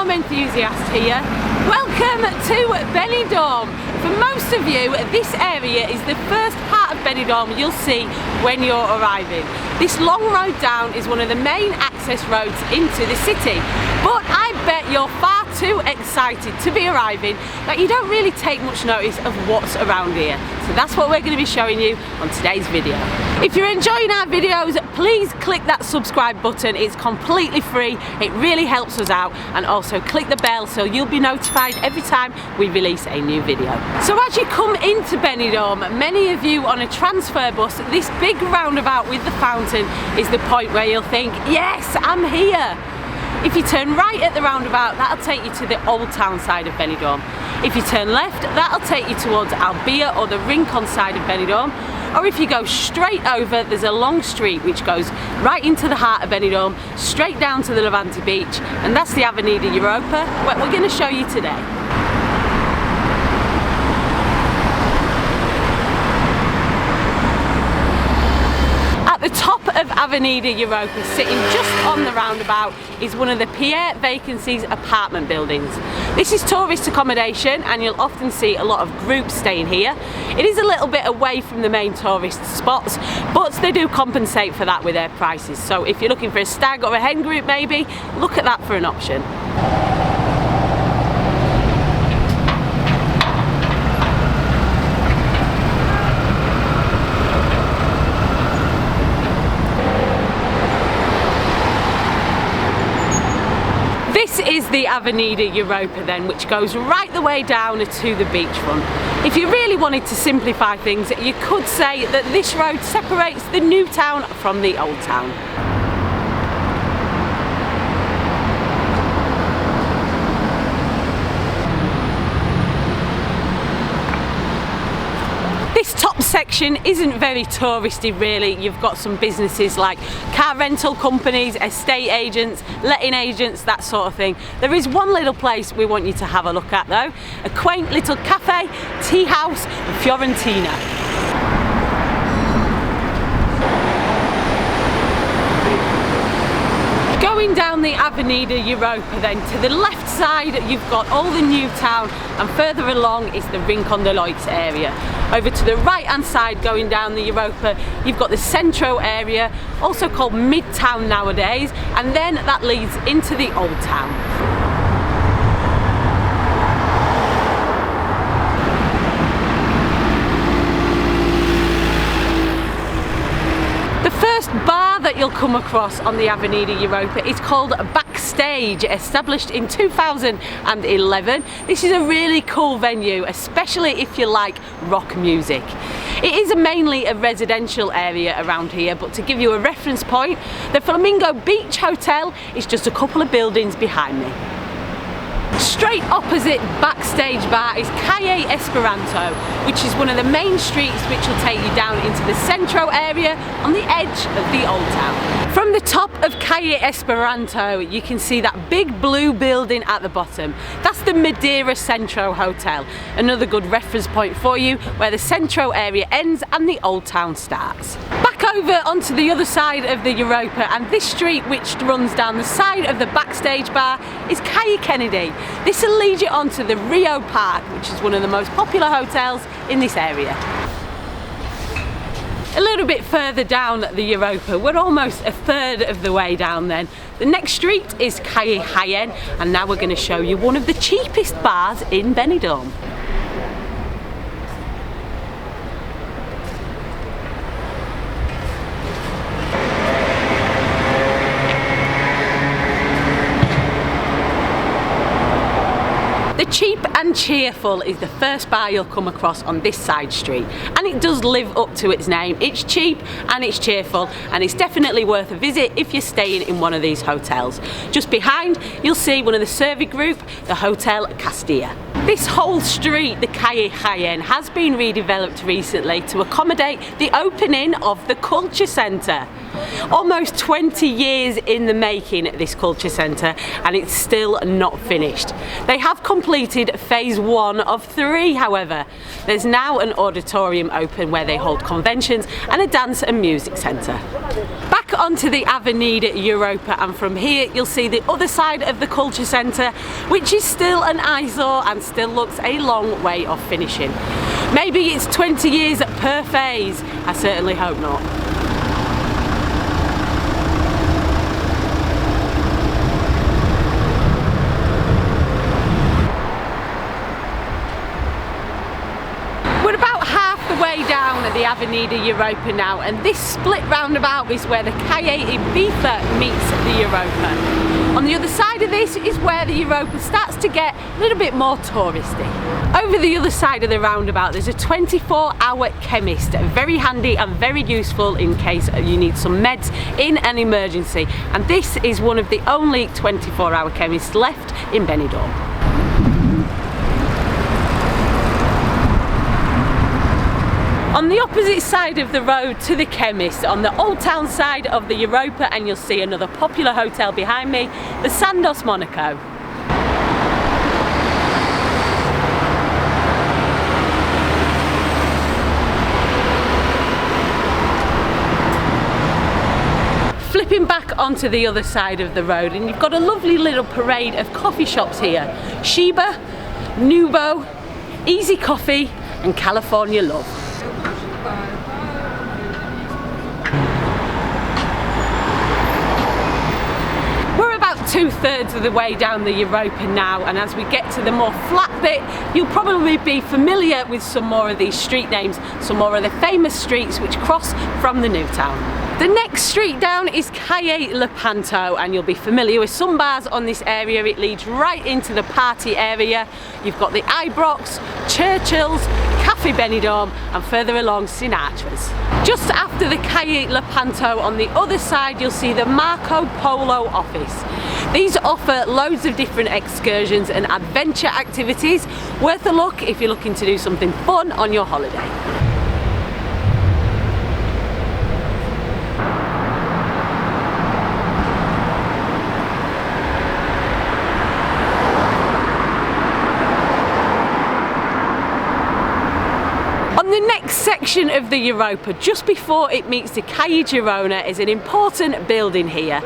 Benidorm Enthusiast here. Welcome to Benidorm. For most of you, this area is the first part of Benidorm you'll see when you're arriving. This long road down is one of the main access roads into the city, but I bet you're far too excited to be arriving that you don't really take much notice of what's around here. So that's what we're going to be showing you on today's video. If you're enjoying our videos, please click that subscribe button. It's completely free, it really helps us out, and also click the bell so you'll be notified every time we release a new video. So as you come into Benidorm, many of you on a transfer bus, this big roundabout with the fountain is the point where you'll think, yes, I'm here. If you turn right at the roundabout, that'll take you to the old town side of Benidorm. If you turn left, that'll take you towards Albia or the Rincon side of Benidorm. Or if you go straight over, there's a long street which goes right into the heart of Benidorm, straight down to the Levante beach, and that's the Avenida EUROPA, what we're going to show you today. At the top of Avenida EUROPA, sitting just on the roundabout, is one of the Pierre Vacancies apartment buildings. This is tourist accommodation and you'll often see a lot of groups staying here. It is a little bit away from the main tourist spots, but they do compensate for that with their prices. So if you're looking for a stag or a hen group maybe, look at that for an option. This is the Avenida EUROPA then, which goes right the way down to the beachfront. If you really wanted to simplify things, you could say that this road separates the new town from the old town. This top section isn't very touristy really. You've got some businesses like car rental companies, estate agents, letting agents, that sort of thing. There is one little place we want you to have a look at though, a quaint little cafe, tea house in Fiorentina. Going down the Avenida EUROPA then, to the left side you've got all the new town, and further along is the Rincon de Loix area. Over to the right hand side going down the EUROPA you've got the Centro area, also called Midtown nowadays, and then that leads into the old town. The first bar that you'll come across on the Avenida EUROPA is called Backstage, established in 2011. This is a really cool venue, especially if you like rock music. It is mainly a residential area around here, but to give you a reference point, the Flamingo Beach Hotel is just a couple of buildings behind me. Straight opposite Backstage bar is Calle Esperanto, which is one of the main streets which will take you down into the Centro area on the edge of the old town. From the top of Calle Esperanto you can see that big blue building at the bottom. That's the Madeira Centro Hotel, another good reference point for you, where the Centro area ends and the old town starts. Back over onto the other side of the EUROPA, and this street which runs down the side of the Backstage bar is Calle Kennedy. This will lead you onto the Rio Park, which is one of the most popular hotels in this area. A little bit further down the EUROPA, we're almost a third of the way down then. The next street is Calle Jaén, and now we're going to show you one of the cheapest bars in Benidorm. The Cheap and Cheerful is the first bar you'll come across on this side street, and it does live up to its name. It's cheap and it's cheerful, and it's definitely worth a visit if you're staying in one of these hotels. Just behind you'll see one of the Servi group, the Hotel Castilla. This whole street, the Calle Jaén, has been redeveloped recently to accommodate the opening of the Culture Centre. Almost 20 years in the making, this Culture Centre, and it's still not finished. They have completed phase 1 of 3, however. There's now an auditorium open where they hold conventions and a dance and music centre. Back back onto the Avenida Europa, and from here you'll see the other side of the culture centre, which is still an eyesore and still looks a long way off finishing. Maybe it's 20 years per phase. I certainly hope not. We're about half the way down at the Avenida Europa now, and this split roundabout is where the Calle Ibiza meets the Europa. On the other side of this is where the Europa starts to get a little bit more touristy. Over the other side of the roundabout there's a 24-hour chemist, very handy and very useful in case you need some meds in an emergency, and this is one of the only 24-hour chemists left in Benidorm. On the opposite side of the road to the chemist, on the Old Town side of the Europa, and you'll see another popular hotel behind me, the Sandos Monaco. Flipping back onto the other side of the road, and you've got a lovely little parade of coffee shops here. Sheba, Nubo, Easy Coffee and California Love. We're about 2/3 of the way down the Europa now, and as we get to the more flat bit you'll probably be familiar with some more of these street names, some more of the famous streets which cross from the new town. The next street down is Calle Lepanto, and you'll be familiar with some bars on this area. It leads right into the party area. You've got the Ibrox, Churchill's, Cafe Benidorm and further along Sinatra's. Just after the Calle Lepanto on the other side you'll see the Marco Polo office. These offer loads of different excursions and adventure activities, worth a look if you're looking to do something fun on your holiday. The next section of the Europa, just before it meets the Calle Girona, is an important building here.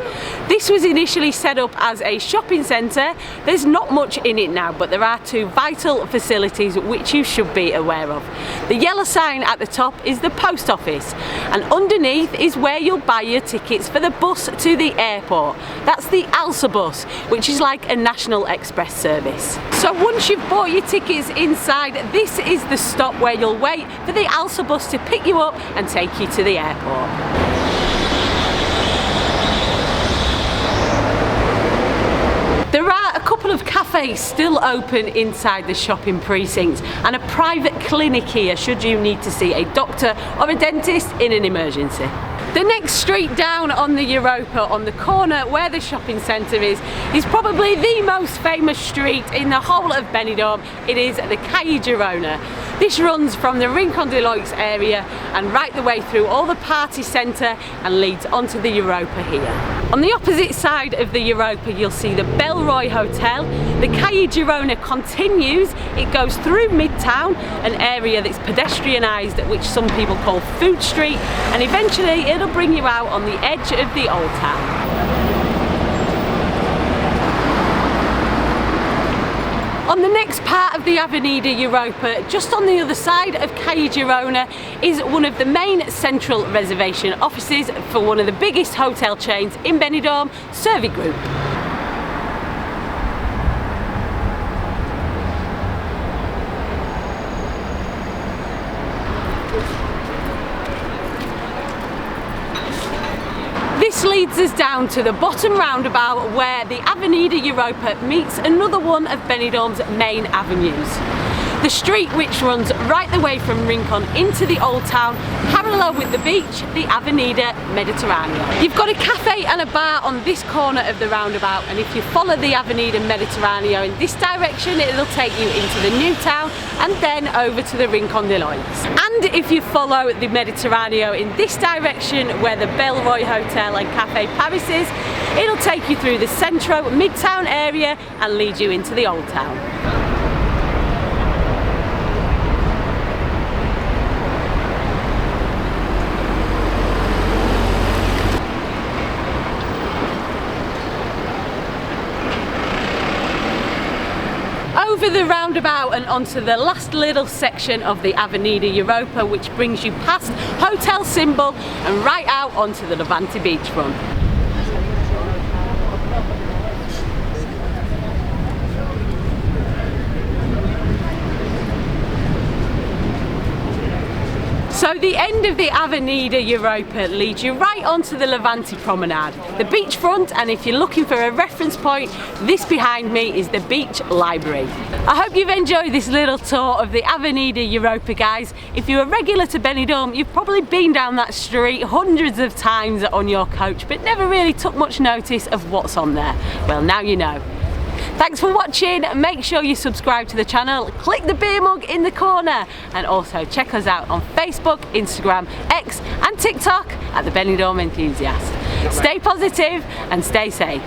This was initially set up as a shopping centre. There's not much in it now, but there are two vital facilities which you should be aware of. The yellow sign at the top is the post office, and underneath is where you'll buy your tickets for the bus to the airport. That's the Alsa bus, which is like a National Express service. So once you've bought your tickets inside, this is the stop where you'll wait for the Alsa bus to pick you up and take you to the airport. There are a couple of cafes still open inside the shopping precincts, and a private clinic here should you need to see a doctor or a dentist in an emergency. The next street down on the Europa, on the corner where the shopping centre is probably the most famous street in the whole of Benidorm. It is the Calle Girona. This runs from the Rincon de Loix area and right the way through all the party centre and leads onto the Europa here. On the opposite side of the Europa you'll see the Belroy Hotel. The Calle Girona continues, it goes through Midtown, an area that's pedestrianised, which some people call Food Street, and eventually it'll bring you out on the edge of the old town. On the next part of the Avenida Europa, just on the other side of Calle Girona, is one of the main central reservation offices for one of the biggest hotel chains in Benidorm, Servi Group. This leads us down to the bottom roundabout where the Avenida Europa meets another one of Benidorm's main avenues. The street which runs right the way from Rincon into the old town, parallel with the beach, the Avenida Mediterraneo. You've got a cafe and a bar on this corner of the roundabout, and if you follow the Avenida Mediterraneo in this direction, it'll take you into the new town and then over to the Rincon de Loix. And if you follow the Mediterraneo in this direction, where the Belroy Hotel and Cafe Paris is, it'll take you through the Centro Midtown area and lead you into the old town. over the roundabout and onto the last little section of the Avenida Europa, which brings you past Hotel Symbol and right out onto the Levante beachfront. So the end of the Avenida Europa leads you right onto the Levante promenade, the beachfront, and if you're looking for a reference point, this behind me is the beach library. I hope you've enjoyed this little tour of the Avenida Europa, guys. If you're a regular to Benidorm, you've probably been down that street hundreds of times on your coach, but never really took much notice of what's on there. Well, now you know. Thanks for watching. Make sure you subscribe to the channel, click the beer mug in the corner, and also check us out on Facebook, Instagram, X and TikTok at the Benidorm Enthusiast. Stay positive and stay safe.